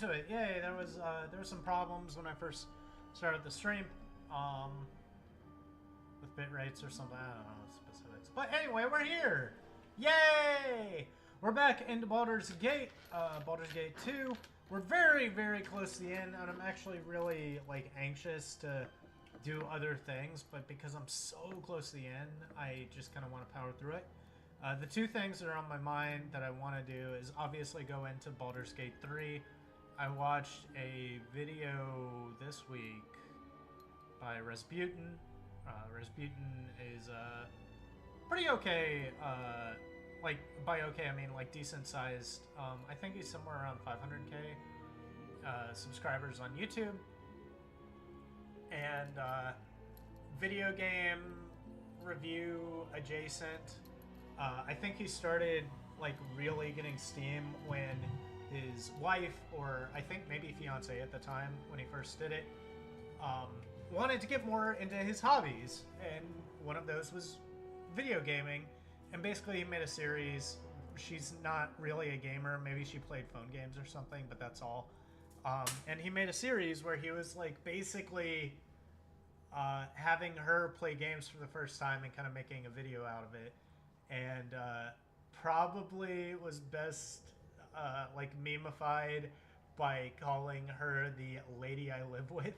into it. Yay! There was some problems when I first started the stream, with bit rates or something. I don't know specifics. But anyway, we're here. Yay! We're back into Baldur's Gate. Baldur's Gate 2. We're very, very close to the end, and I'm actually really like anxious to do other things. But because I'm so close to the end, I just kind of want to power through it. The two things that are on my mind that I want to do is obviously go into Baldur's Gate 3. I watched a video this week by Rasputin. Rasputin is pretty okay. Like, by okay, I mean like decent sized. I think he's somewhere around 500k subscribers on YouTube. And video game review adjacent. I think he started like really getting steam when his wife, or I think maybe fiance at the time when he first did it, wanted to get more into his hobbies, and one of those was video gaming. And basically he made a series. She's not really a gamer, maybe she played phone games or something, but that's all. And he made a series where he was like basically having her play games for the first time and kind of making a video out of it. And probably was best like memeified by calling her the lady I live with,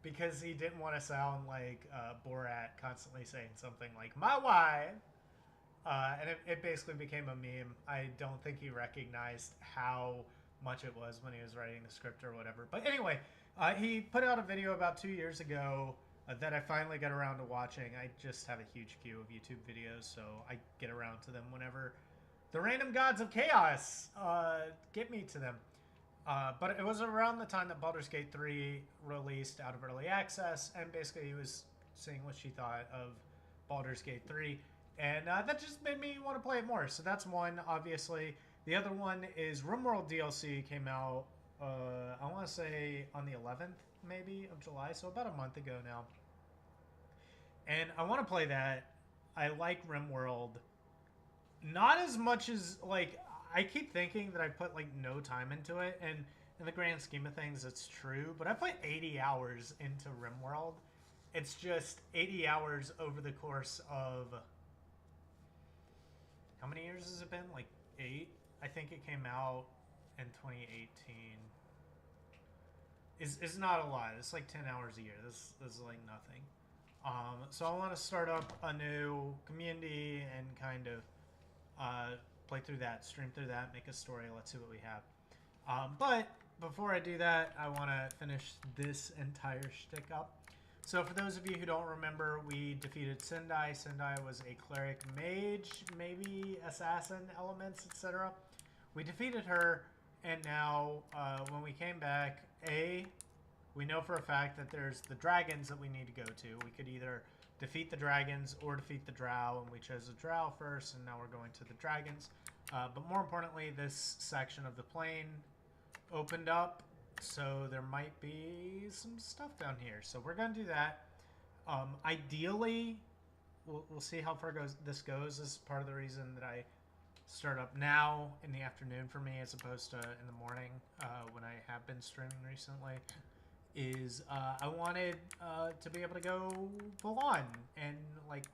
because he didn't want to sound like Borat constantly saying something like my wife. And it basically became a meme. I don't think he recognized how much it was when he was writing the script or whatever. But anyway, he put out a video about 2 years ago that I finally got around to watching. I just have a huge queue of YouTube videos, so I get around to them whenever the random gods of chaos get me to them. But it was around the time that Baldur's Gate 3 released out of early access, and basically he was saying what she thought of Baldur's Gate 3, and that just made me want to play it more. So that's one, obviously. The other one is RimWorld DLC came out, I want to say on the 11th, maybe, of July, so about a month ago now. And I want to play that. I like RimWorld. Not as much as, like, I keep thinking that I put, like, no time into it, and in the grand scheme of things, it's true, but I put 80 hours into RimWorld. It's just 80 hours over the course of... How many years has it been? Like, 8? I think it came out in 2018. It's not a lot. It's like 10 hours a year. This is like nothing. So I want to start up a new community and kind of play through that, stream through that, make a story. Let's see what we have. But before I do that, I want to finish this entire shtick up. So for those of you who don't remember, we defeated Sendai. Sendai was a cleric mage, maybe assassin elements, etc. We defeated her, and now when we came back, we know for a fact that there's the dragons that we need to go to. We could either defeat the dragons or defeat the drow, and we chose the drow first, and now we're going to the dragons. But more importantly, this section of the plain opened up, so there might be some stuff down here. So we're going to do that. Ideally, we'll see how far this goes. This is part of the reason that I start up now in the afternoon for me as opposed to in the morning when I have been streaming recently. Is I wanted to be able to go full on and like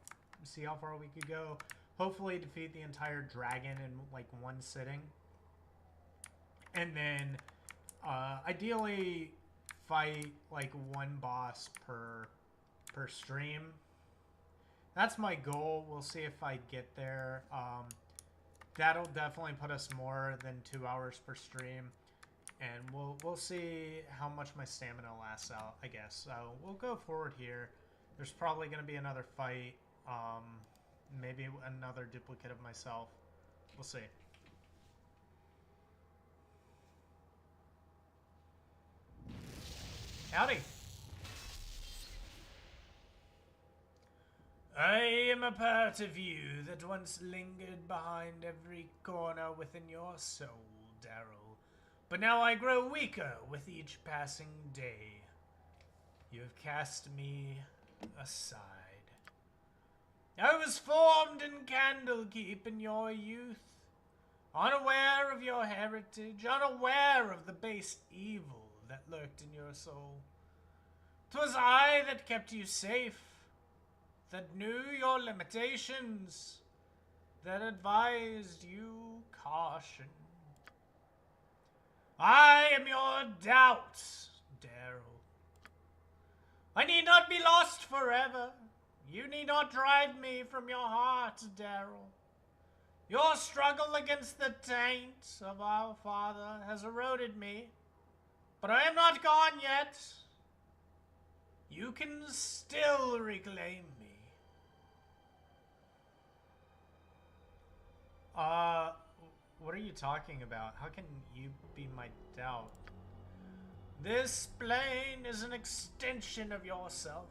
see how far we could go. Hopefully defeat the entire dragon in like one sitting, and then ideally fight like one boss per stream. That's my goal. We'll see if I get there. That'll definitely put us more than 2 hours per stream. And we'll see how much my stamina lasts out, I guess. So we'll go forward here. There's probably going to be another fight. Maybe another duplicate of myself. We'll see. Howdy. I am a part of you that once lingered behind every corner within your soul, Daryl. But now I grow weaker with each passing day. You have cast me aside. I was formed in Candlekeep in your youth, unaware of your heritage, unaware of the base evil that lurked in your soul. 'Twas I that kept you safe, that knew your limitations, that advised you caution. I am your doubt, Daryl. I need not be lost forever. You need not drive me from your heart, Daryl. Your struggle against the taint of our father has eroded me, but I am not gone yet. You can still reclaim me. What are you talking about? How can you be my doubt? This plane is an extension of yourself,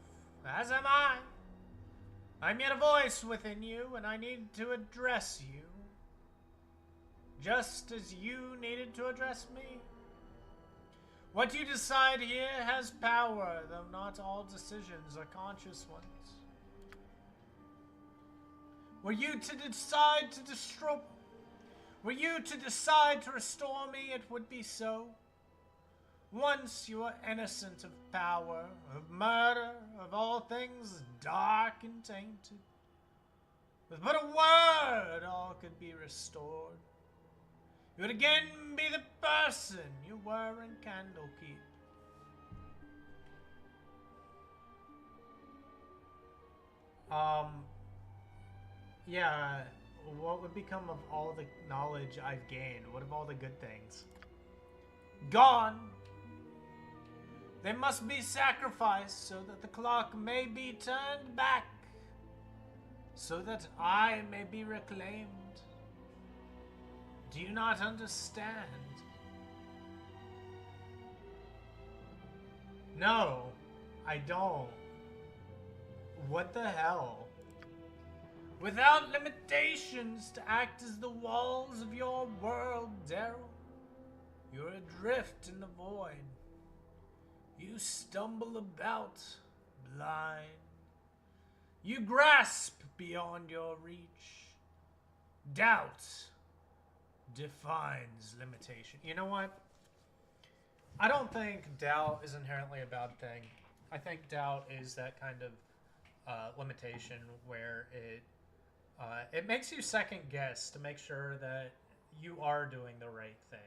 as am I. I'm yet a voice within you, and I need to address you, just as you needed to address me. What you decide here has power, though not all decisions are conscious ones. Were you to decide to destroy... Were you to decide to restore me, it would be so. Once you were innocent of power, of murder, of all things dark and tainted. With but a word, all could be restored. You would again be the person you were in Candlekeep. Yeah, what would become of all the knowledge I've gained? What of all the good things? Gone! They must be sacrificed so that the clock may be turned back, so that I may be reclaimed. Do you not understand? No, I don't. What the hell? Without limitations to act as the walls of your world, Daryl. You're adrift in the void. You stumble about, blind. You grasp beyond your reach. Doubt defines limitation. You know what? I don't think doubt is inherently a bad thing. I think doubt is that kind of limitation where it makes you second guess to make sure that you are doing the right thing.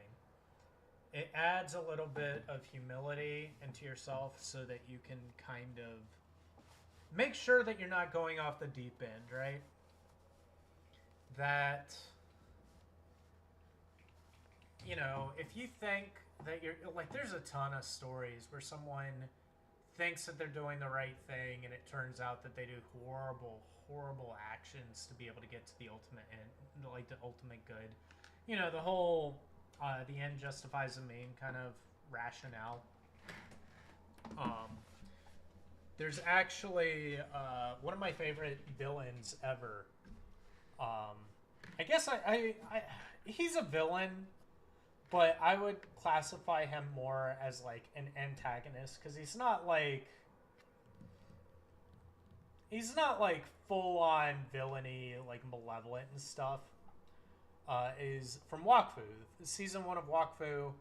It adds a little bit of humility into yourself so that you can kind of make sure that you're not going off the deep end, right? That, you know, if you think that you're, like, there's a ton of stories where someone thinks that they're doing the right thing and it turns out that they do horrible actions to be able to get to the ultimate end, like the ultimate good. You know, the whole the end justifies the mean kind of rationale. There's actually one of my favorite villains ever. I guess he's a villain, but I would classify him more as like an antagonist because he's not like full on villainy, like malevolent and stuff. Is from Wakfu. Season 1 of Wakfu.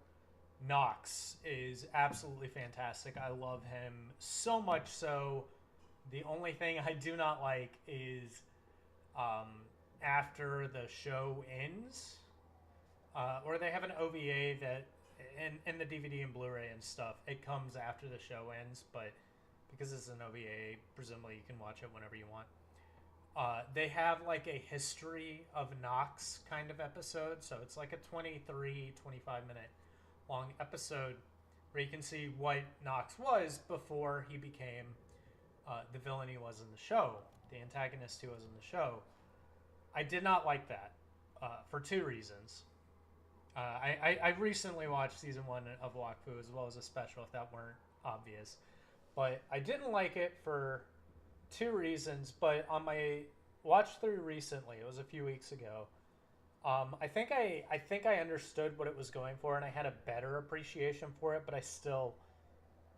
Nox is absolutely fantastic. I love him so much so. The only thing I do not like is after the show ends, or they have an OVA that in the DVD and Blu-ray and stuff, it comes after the show ends, but because it's an OVA, presumably you can watch it whenever you want. They have like a history of Nox kind of episode, so it's like a 23, 25 minute long episode where you can see what Nox was before he became the villain he was in the show, the antagonist he was in the show. I did not like that for two reasons. I recently watched season 1 of Wakfu as well as a special, if that weren't obvious. But I didn't like it for two reasons, but on my watch through recently, it was a few weeks ago, I think I understood what it was going for, and I had a better appreciation for it, but I still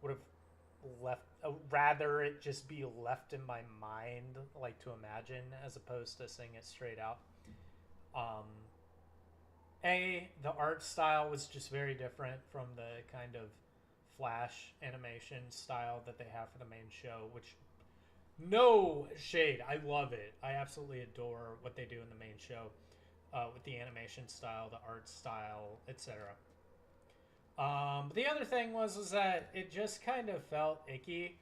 would have rather it just be left in my mind, like to imagine, as opposed to saying it straight out. The art style was just very different from the kind of flash animation style that they have for the main show, which no shade, I love it. I absolutely adore what they do in the main show with the animation style, the art style, etc. The other thing was that it just kind of felt icky.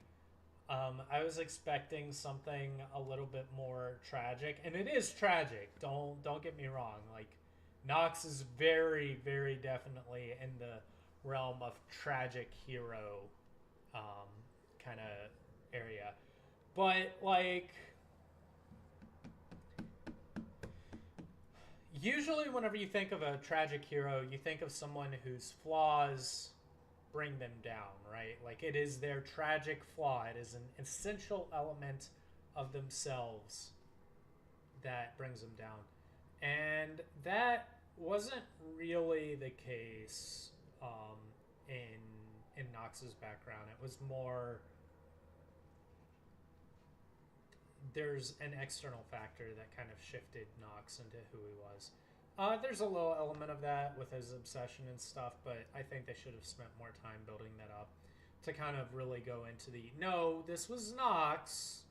I was expecting something a little bit more tragic, and it is tragic. Don't get me wrong. Like Nox is very, very definitely in the realm of tragic hero kind of area. But like usually whenever you think of a tragic hero, you think of someone whose flaws bring them down, right? Like it is their tragic flaw. It is an essential element of themselves that brings them down. And that wasn't really the case in Nox's background. It was more there's an external factor that kind of shifted Nox into who he was. There's a little element of that with his obsession and stuff, but I think they should have spent more time building that up to kind of really go into the no, this was Nox.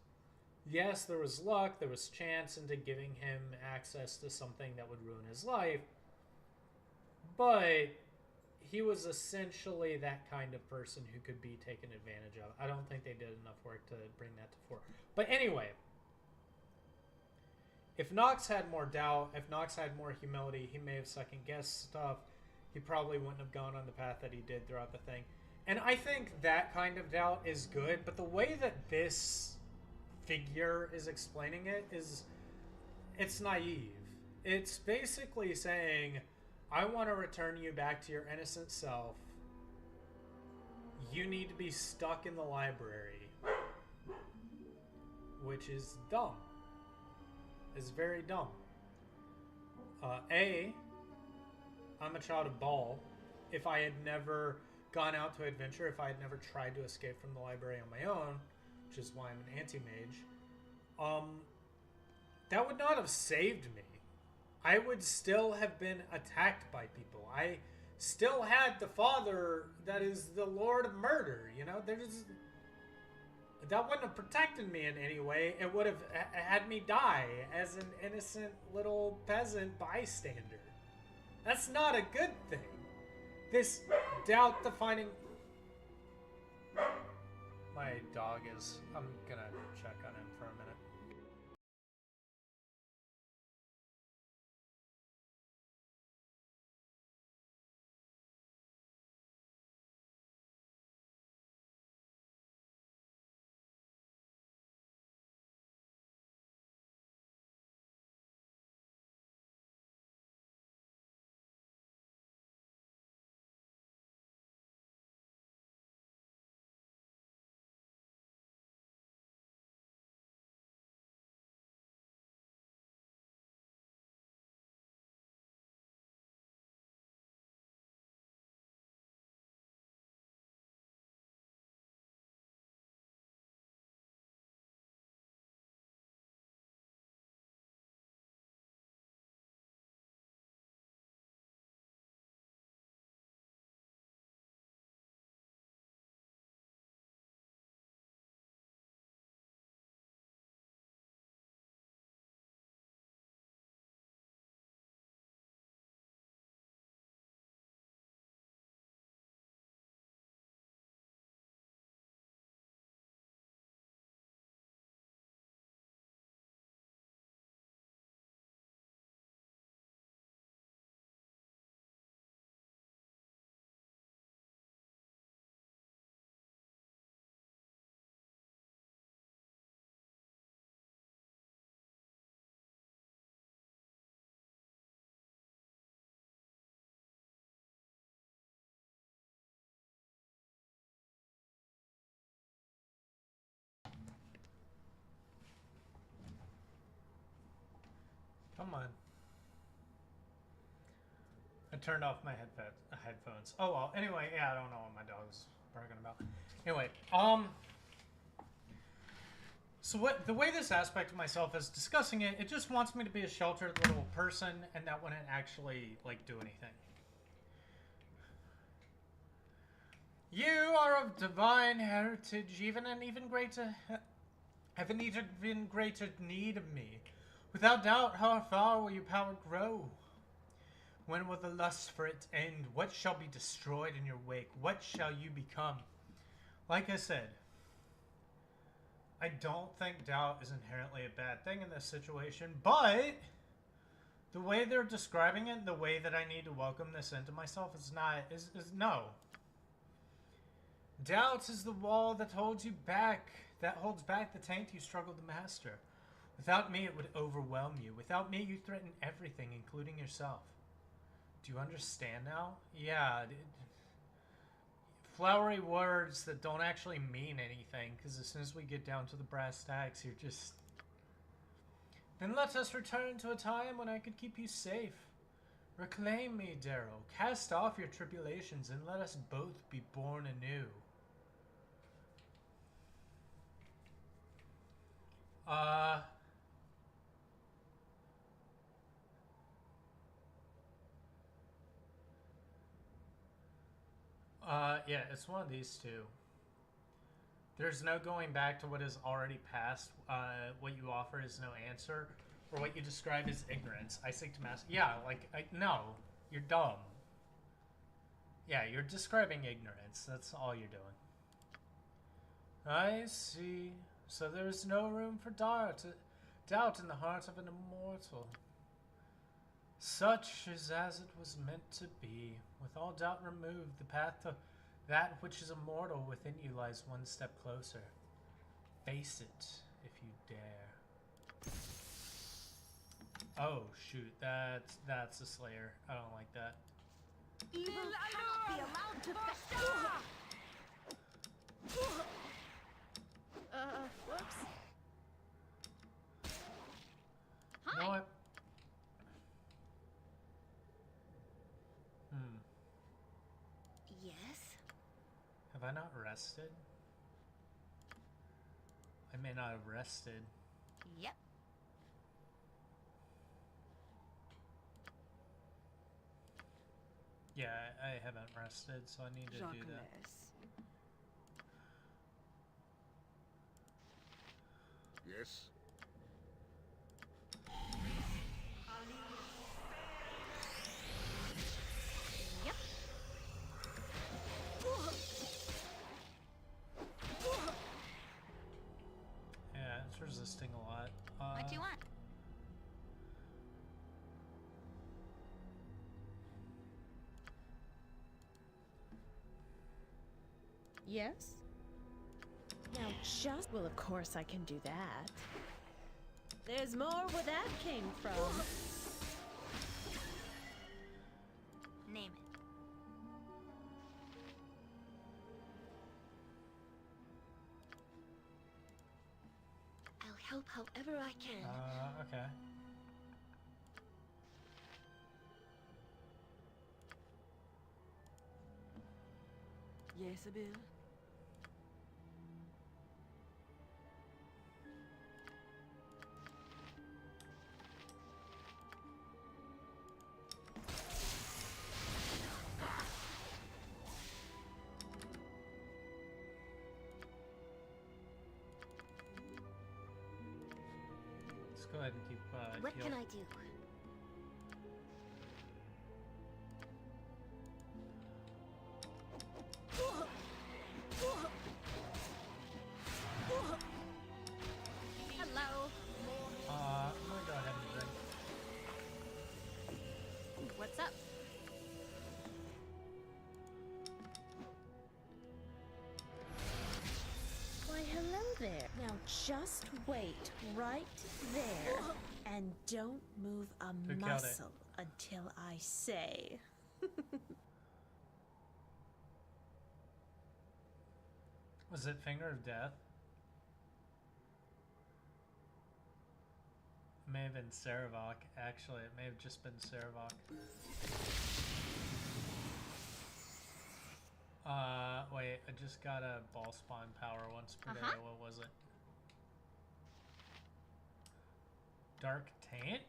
Yes, there was luck, there was chance into giving him access to something that would ruin his life, but he was essentially that kind of person who could be taken advantage of. I don't think they did enough work to bring that to fore. But anyway, if Nox had more doubt, if Nox had more humility, he may have second guessed stuff. He probably wouldn't have gone on the path that he did throughout the thing. And I think that kind of doubt is good, but the way that this figure is explaining it is it's naive. It's basically saying, I want to return you back to your innocent self. You need to be stuck in the library. Which is dumb. It's very dumb. I'm a child of Baal. If I had never gone out to adventure, if I had never tried to escape from the library on my own, which is why I'm an anti-mage, that would not have saved me. I would still have been attacked by people. I still had the father that is the Lord of Murder. You know, that wouldn't have protected me in any way. It would have had me die as an innocent little peasant bystander. That's not a good thing. This doubt-defining... My dog is... I'm gonna check on him for a minute. Come on. I turned off my headphones. Oh well. Anyway, yeah, I don't know what my dog's barking about. Anyway, So the way this aspect of myself is discussing it, it just wants me to be a sheltered little person, and that wouldn't actually, like, do anything. You are of divine heritage, have an even greater need of me. Without doubt, how far will your power grow? When will the lust for it end? What shall be destroyed in your wake? What shall you become? Like I said, I don't think doubt is inherently a bad thing in this situation, but the way they're describing it, the way that I need to welcome this into myself is no. Doubt is the wall that holds you back, that holds back the taint you struggle to master. Without me, it would overwhelm you. Without me, you threaten everything, including yourself. Do you understand now? Yeah. Flowery words that don't actually mean anything, because as soon as we get down to the brass tacks, you're just... Then let us return to a time when I could keep you safe. Reclaim me, Daryl. Cast off your tribulations and let us both be born anew. Yeah, it's one of these two. There's no going back to what is already past. What you offer is no answer, or what you describe as ignorance. I seek to master. Yeah, like, no, you're dumb. Yeah, you're describing ignorance. That's all you're doing. I see. So there's no room for doubt in the heart of an immortal. Such is as it was meant to be. With all doubt removed, the path to that which is immortal within you lies one step closer. Face it, if you dare. Oh, shoot. That's a Slayer. I don't like that. Evil cannot be allowed to whoops. You know what? Yes? Have I not rested? I may not have rested. Yep. Yeah, I haven't rested, so I need to do that. Yes? Yep. Yeah, it's resisting a lot. What do you want? Yes? Now just... Well, of course I can do that. There's more where that came from. Name it. I'll help however I can. Okay. Yes, Bill. Let's go ahead and keep What heal. can I do? Hello. I'm gonna go ahead and drink. What's up? Why, hello there. Now just wait right there. And don't move a Who killed it? muscle until I say. Was it Finger of Death? It may have been Saravok. Actually, it may have just been Saravok. Wait, I just got a ball spawn power once per day. What was it? Dark Taint?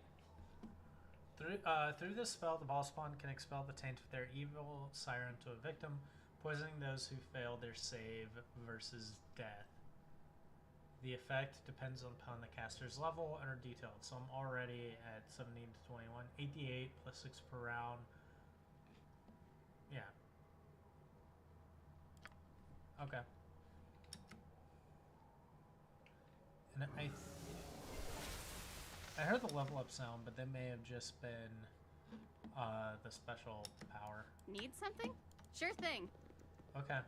Through this spell, the ball spawn can expel the taint of their evil siren to a victim, poisoning those who fail their save versus death. The effect depends upon the caster's level and are detailed. So I'm already at 17 to 21. 88 plus 6 per round. Yeah. Okay. And I heard the level up sound, but they may have just been the special power. Need something? Sure thing. Okay.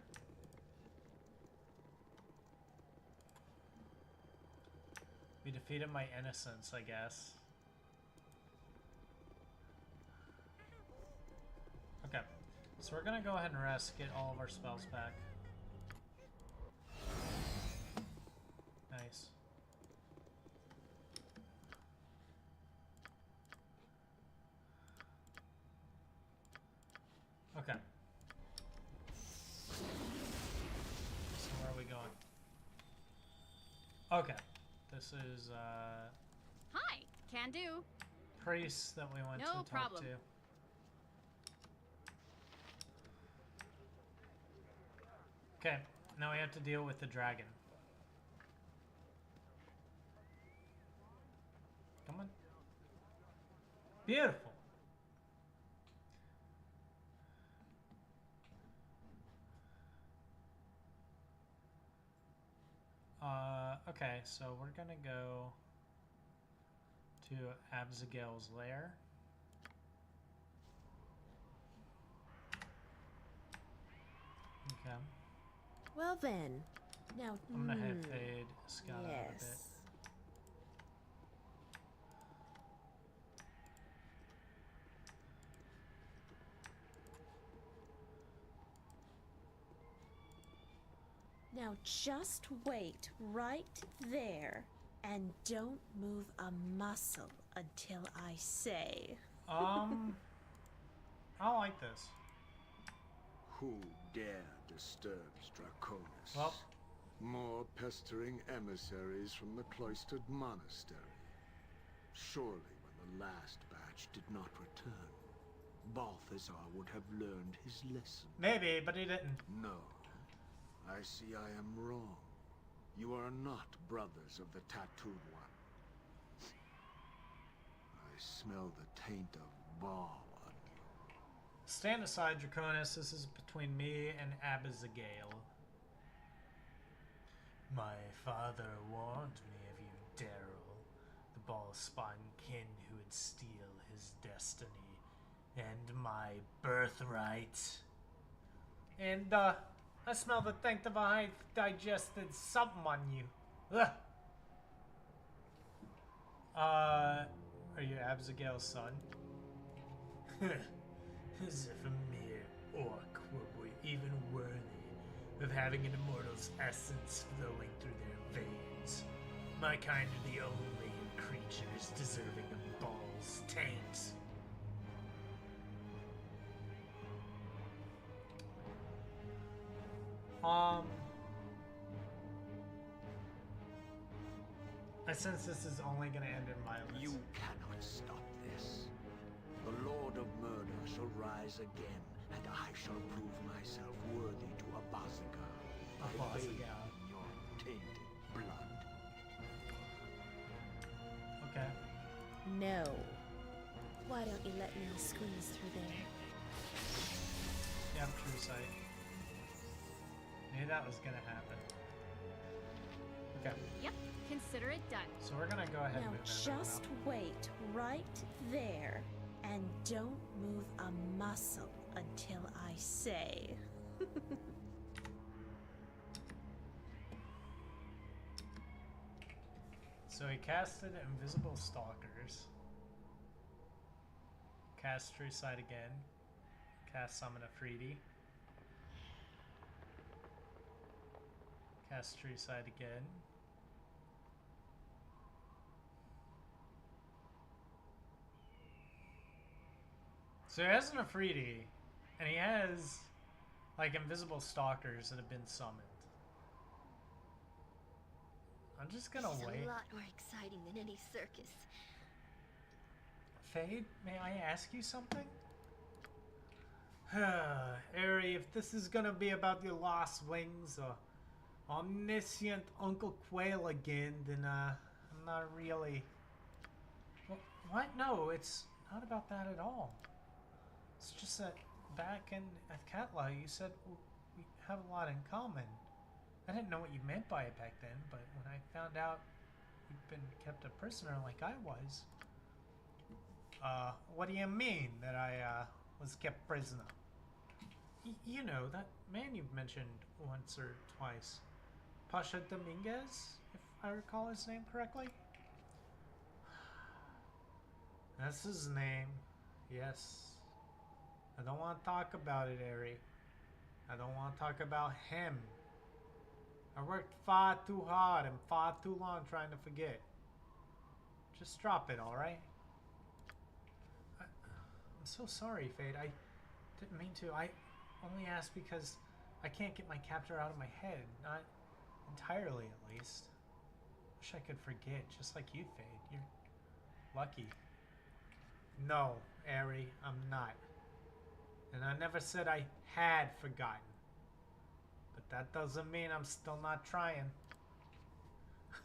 We defeated my innocence, I guess. Okay. So we're gonna go ahead and rest, get all of our spells back. Nice. Okay. So where are we going? Okay. This is Hi, can do. priest that we went to No talk problem. to. Okay, now we have to deal with the dragon. Come on. Beautiful. Okay, so we're gonna go to Abzagail's lair. Okay. Well then, now. I'm gonna have Fade scout out a bit. Yes. Now just wait right there and don't move a muscle until I say. I like this. Who dare disturbs Draconis? Well. More pestering emissaries from the cloistered monastery. Surely when the last batch did not return, Balthazar would have learned his lesson. Maybe, but he didn't. No. I see I am wrong. You are not brothers of the Tattooed One. I smell the taint of Baal on you. Stand aside, Draconis. This is between me and Abzagail. My father warned me of you, Daryl, the ball-spawn kin who would steal his destiny and my birthright. And, I smell the taint of a high-digested something on you. Ugh. Are you Abzagail's son? As if a mere orc were even worthy of having an immortal's essence flowing through their veins. My kind are the only creatures deserving of Baal's taint. I sense this is only going to end in violence. You cannot stop this. The Lord of Murder shall rise again, and I shall prove myself worthy to Abazzigal. I bathe in your tainted blood. Okay. No. Why don't you let me squeeze through there? You have true sight. Knew that was going to happen. Okay. Yep, consider it done. So we're going to go ahead and Now move everyone just up. wait right there and don't move a muscle until I say. So he casted Invisible Stalkers. Cast True Sight again. Cast Summon a Freedy. Cast True Sight again. So he has an Afridi, and he has like invisible stalkers that have been summoned. I'm just gonna This is wait. a lot more exciting than any circus. Fade, may I ask you something? Ari, if this is gonna be about your lost wings or omniscient Uncle Quail again, then I'm not really... What? No, it's not about that at all. It's just that back in at Katla, you said we have a lot in common. I didn't know what you meant by it back then, but when I found out you'd been kept a prisoner like I was... what do you mean that I, was kept prisoner? You know, that man you've mentioned once or twice. Pasha Dominguez, if I recall his name correctly? That's his name. Yes. I don't want to talk about it, Ari. I don't want to talk about him. I worked far too hard and far too long trying to forget. Just drop it, alright? I'm so sorry, Fade. I didn't mean to. I only asked because I can't get my captor out of my head. Not entirely, at least. Wish I could forget, just like you, Fade. You're lucky. No, Ari, I'm not. And I never said I had forgotten. But that doesn't mean I'm still not trying.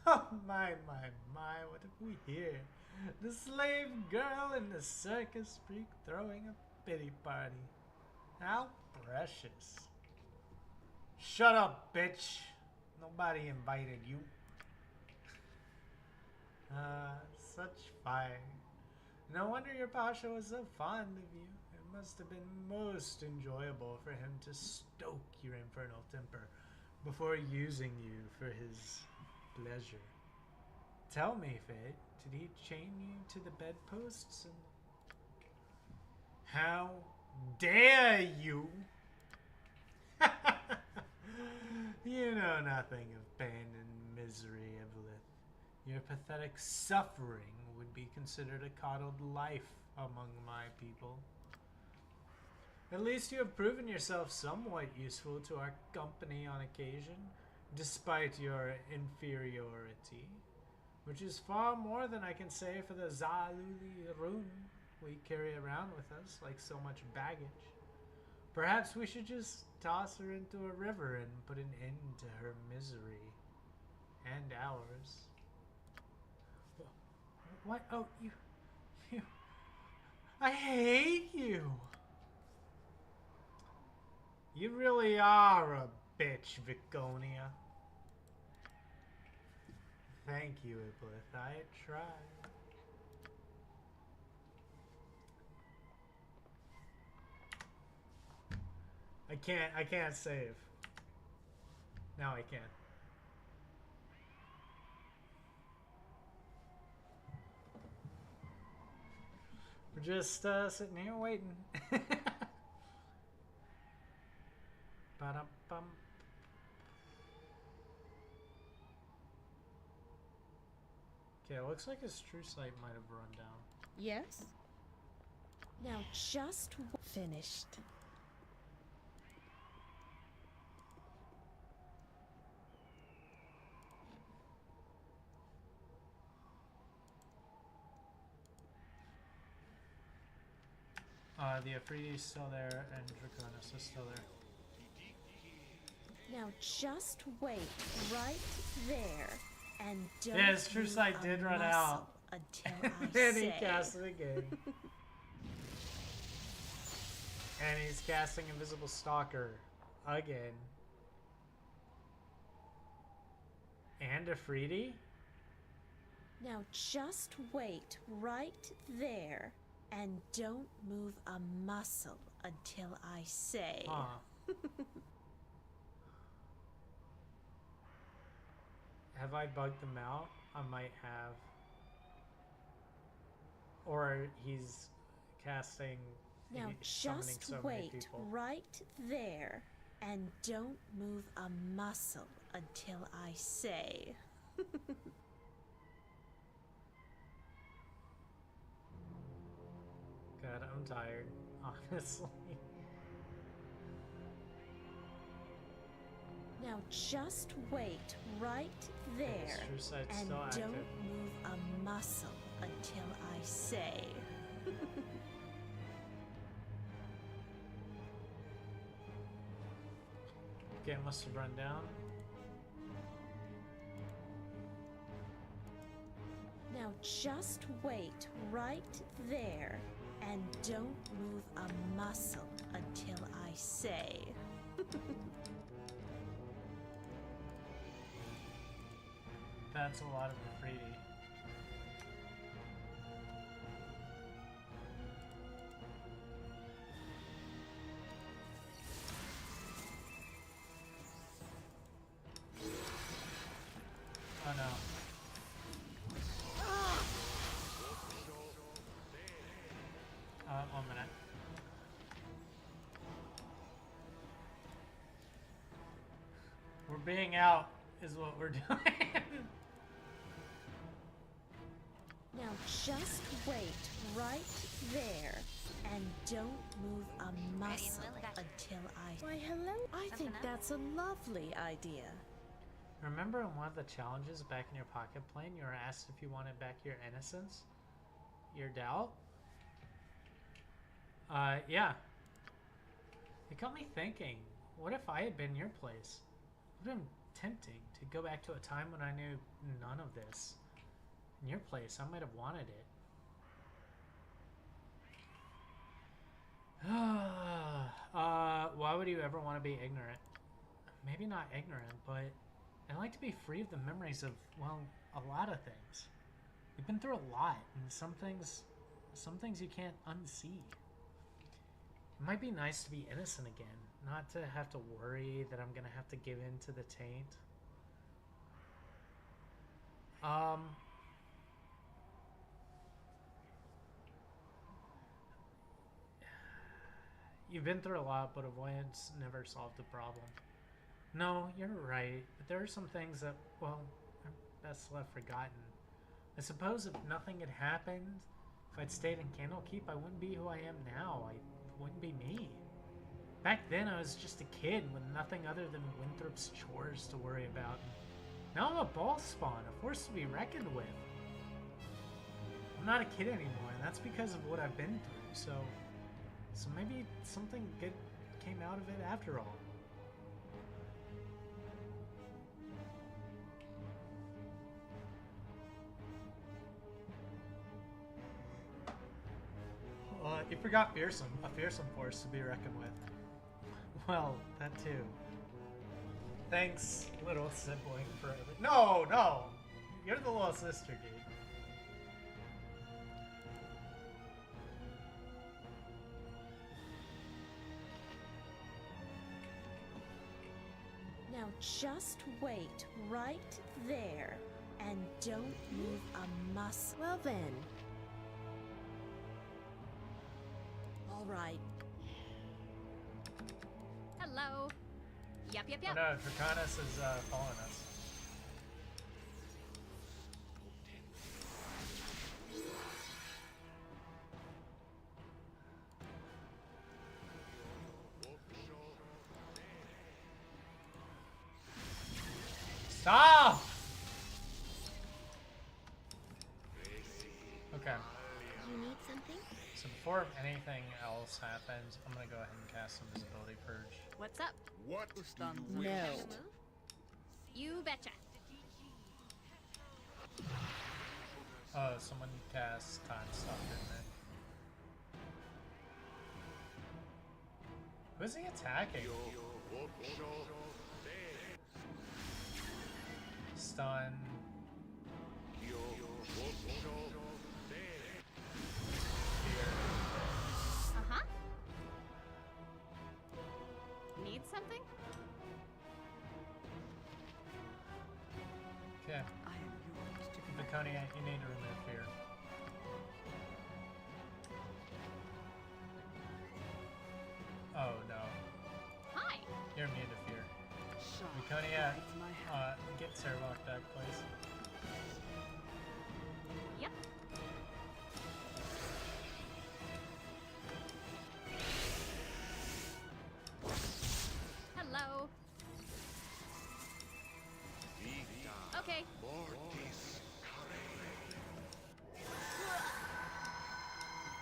Oh my, what have we here? The slave girl and the circus freak throwing a pity party. How precious. Shut up, bitch. Nobody invited you. Such fine. No wonder your Pasha was so fond of you. It must have been most enjoyable for him to stoke your infernal temper before using you for his pleasure. Tell me, Fate, did he chain you to the bedposts and... How dare you! You know nothing of pain and misery, Evelyn. Your pathetic suffering would be considered a coddled life among my people. At least you have proven yourself somewhat useful to our company on occasion, despite your inferiority, which is far more than I can say for the Zaluli rune we carry around with us like so much baggage. Perhaps we should just toss her into a river and put an end to her misery. And ours. What? Oh, you... I hate you! You really are a bitch, Viconia. Thank you, Iblith. I tried. I can't save. Now I can. We're just sitting here waiting. Ba-dum-bum. Okay, it looks like his true sight might have run down. Yes? Now just finished. The Afridi's still there, and Draconis is still there. Now just wait right there and don't Yeah, his true sight did run out. Until I And say. he cast it again. And he's casting Invisible Stalker again. And Afridi? Now just wait right there and don't move a muscle until I say. Huh. Have I bugged him out? I might have. Or he's casting... Now summoning just so many wait people. right there and don't move a muscle until I say. God, I'm tired, honestly. Now just wait right there True sight's and still active. don't move a muscle until I say. Okay, it must have run down. Now just wait right there and don't move a muscle until I say. That's a lot of graffiti. Oh no. 1 minute. We're being out is what we're doing. Now just wait right there and don't move a muscle until I... Why, hello? I think that's a lovely idea. Remember in one of the challenges back in your pocket plane, you were asked if you wanted back your innocence? Your doubt? Yeah. It got me thinking, what if I had been in your place? It would have been tempting to go back to a time when I knew none of this. In your place, I might have wanted it. Why would you ever want to be ignorant? Maybe not ignorant, but I'd like to be free of the memories of, well, a lot of things. We've been through a lot, and some things you can't unsee. It might be nice to be innocent again, not to have to worry that I'm gonna have to give in to the taint. You've been through a lot, but avoidance never solved the problem. No, you're right, but there are some things that, well, are best left forgotten. I suppose if nothing had happened, if I'd stayed in Candlekeep, I wouldn't be who I am now. I wouldn't be me. Back then, I was just a kid with nothing other than Winthrop's chores to worry about. Now I'm a ball spawn, a force to be reckoned with. I'm not a kid anymore, and that's because of what I've been through, so maybe something good came out of it after all. You forgot fearsome, a fearsome force to be reckoned with. Well, that too. Thanks, little sibling, for everything. No, no! You're the little sister, dude. Now just wait right there and don't move a muscle. Well then. All right. Hello. Yep. Oh no, Draconis is following us. Stop! Okay. You need something? So before anything else happens, I'm gonna go ahead and cast some Visibility Purge. What's up? What No. You betcha. Oh, someone cast Time Stop, didn't they? Who's he attacking? Stun. Uh-huh. Need something? Okay. I am yours to Viconia, you need to remove fear. Oh no. Hi. You're immune to fear. Sharp Viconia, guides my hand. get Sarevok back, please. Yep. Hello. Okay.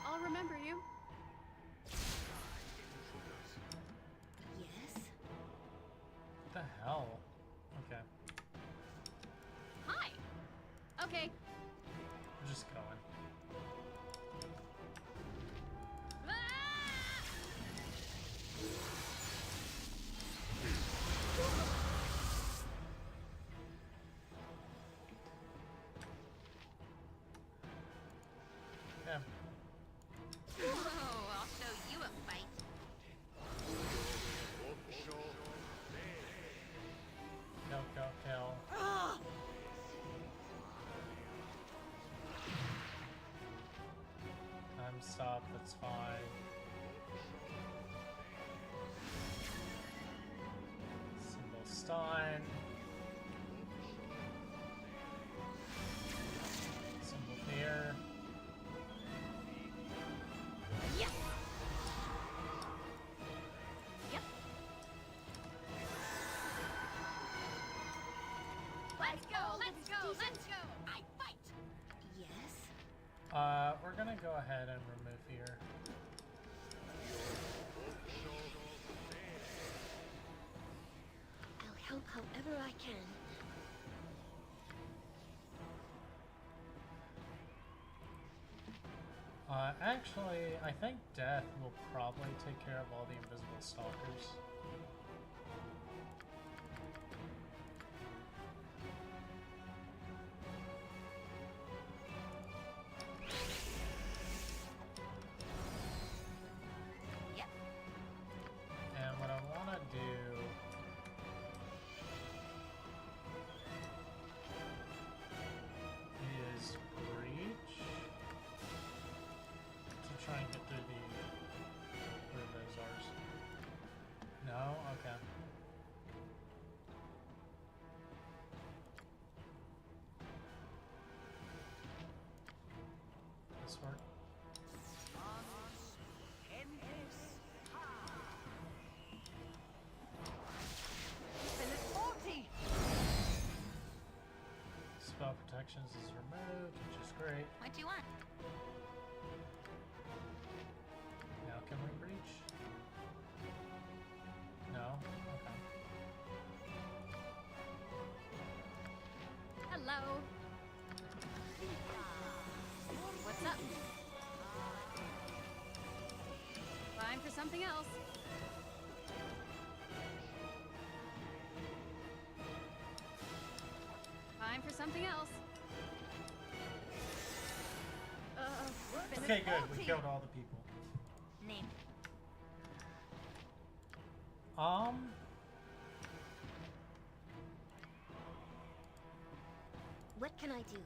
I'll remember you. Yes? What the hell? Okay, Hi. Okay. we're just going. Ah! Yeah. Oh, I'll show you a fight. Kill, kill, kill. Time stop, that's fine. Symbol stun. Symbol fear. Yep. Yep. Let's go. Let's go. Let's go. I fight. Yes? We're gonna go ahead and remove fear. I'll help however I can. Actually, I think death will probably take care of all the invisible stalkers. Yep. And what I want to do is breach to try and get through the where those are. No? Okay. This work? Spell protections is removed, which is great. What do you want? Now can we breach? No? Okay. Hello. What's up? Time for something else. Time for something else. Okay, good. We killed all the people. Name. What can I do?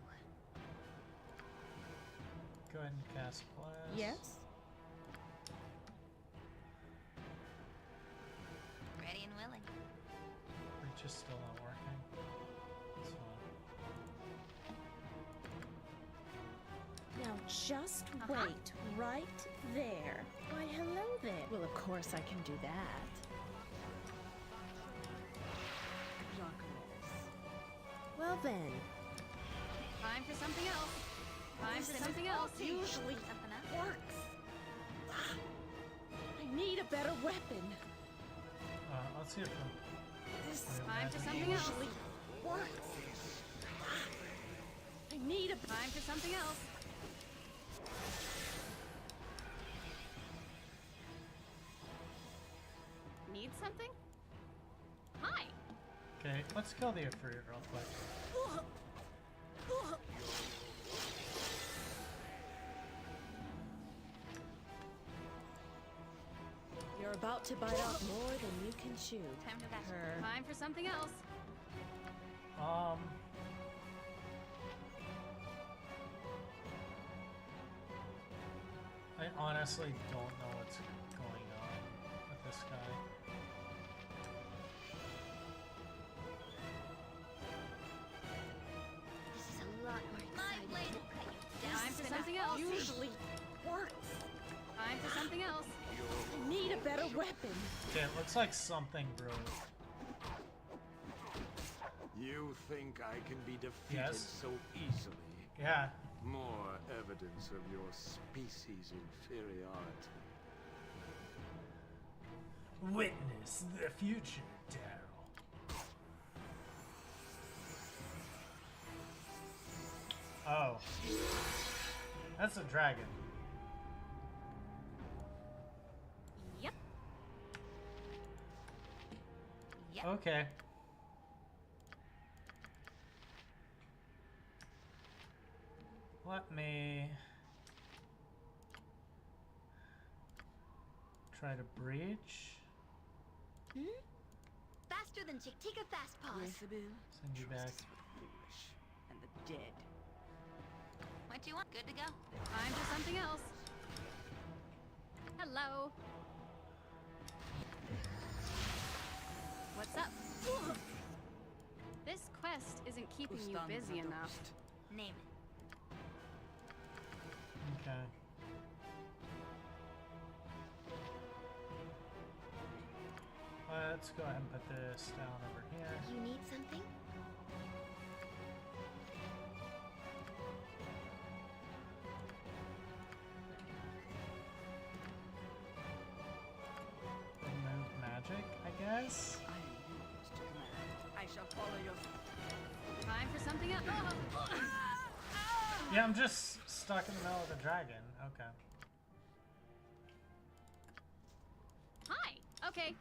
Go ahead and cast blast. Yes? Ready and willing. Breach is still not working. That's fine. Now just wait right there. Why, hello there. Well, of course I can do that. Well then. Time for something else. Time for something else. Usually Something else. works. I need a better weapon. Let's see if This Time for something else. usually works. I need a Time for something else. Need something? Hi. okay, let's kill the Ifrit real quick. You're about to bite off more than you can chew. Time to back. Her. Time for something else. I honestly don't know what's going on with this guy. This is a lot more My exciting. blade will cut you down. Time for something else. Usually works. Time for something else. I need a better weapon. Okay, it looks like something broke. You think I can be defeated Yes. so easily? Yeah. More evidence of your species' inferiority. Witness the future, Daryl. Oh. That's a dragon. Yep. Yep. Okay. Let me try to breach. Faster than Chick-Tika Fast Paws. Send you back. Foolish and the dead. What you want? Good to go. Time for something else. Hello. What's up? This quest isn't keeping you busy enough. Name it. Okay. Let's go ahead and put this down over here. You need something? Remove magic, I guess. I am yours to command. I shall follow your... Time for something else. Yeah, I'm just stuck in the middle of the dragon. Okay. Hi. Okay.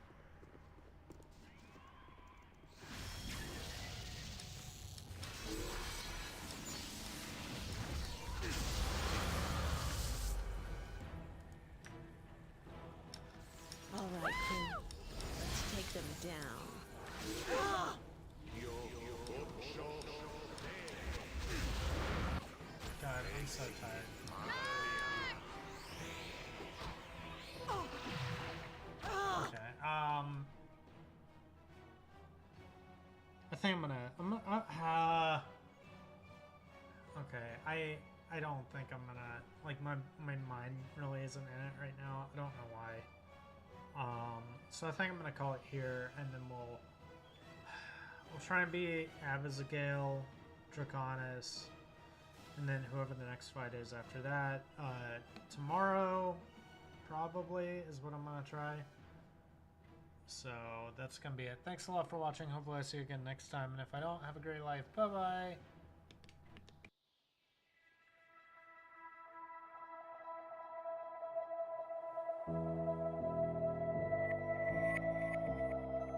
All right, crew. Let's take them down. God, I'm so tired. Okay. I think okay. I don't think I'm gonna, like, my mind really isn't in it right now. I don't know why. So I think I'm gonna call it here, and then we'll try and be Abigail, Draconis, and then whoever the next fight is after that. Tomorrow, probably, is what I'm gonna try. So that's gonna be it. Thanks a lot for watching. Hopefully I see you again next time. And if I don't, have a great life. Bye-bye.